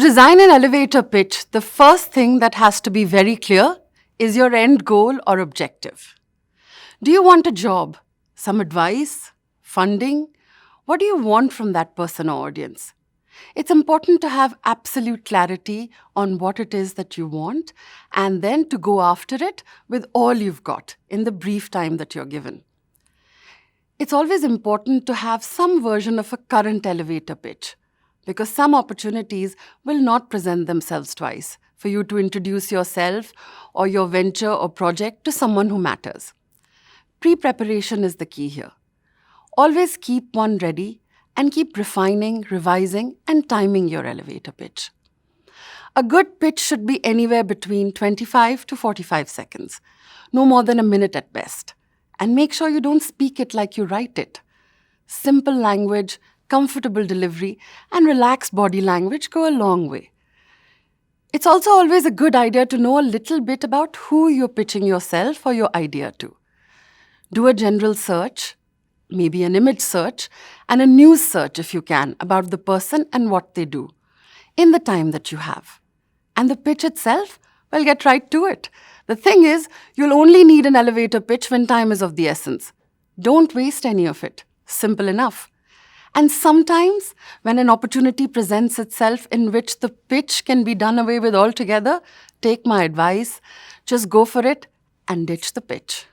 design an elevator pitch, the first thing that has to be very clear is your end goal or objective. Do you want a job, some advice, funding? What do you want from that person or audience? It's important to have absolute clarity on what it is that you want and then to go after it with all you've got in the brief time that you're given. It's always important to have some version of a current elevator pitch because some opportunities will not present themselves twice for you to introduce yourself or your venture or project to someone who matters. Pre-preparation is the key here. Always keep one ready and keep refining, revising, and timing your elevator pitch. A good pitch should be anywhere between 25 to 45 seconds, no more than a minute at best. And make sure you don't speak it like you write it. Simple language, comfortable delivery, and relaxed body language go a long way. It's also always a good idea to know a little bit about who you're pitching yourself or your idea to. Do a general search, maybe an image search, and a news search if you can about the person and what they do in the time that you have. And the pitch itself, well, get right to it. The thing is, you'll only need an elevator pitch when time is of the essence. Don't waste any of it. Simple enough. And sometimes, when an opportunity presents itself in which the pitch can be done away with altogether, take my advice, just go for it and ditch the pitch.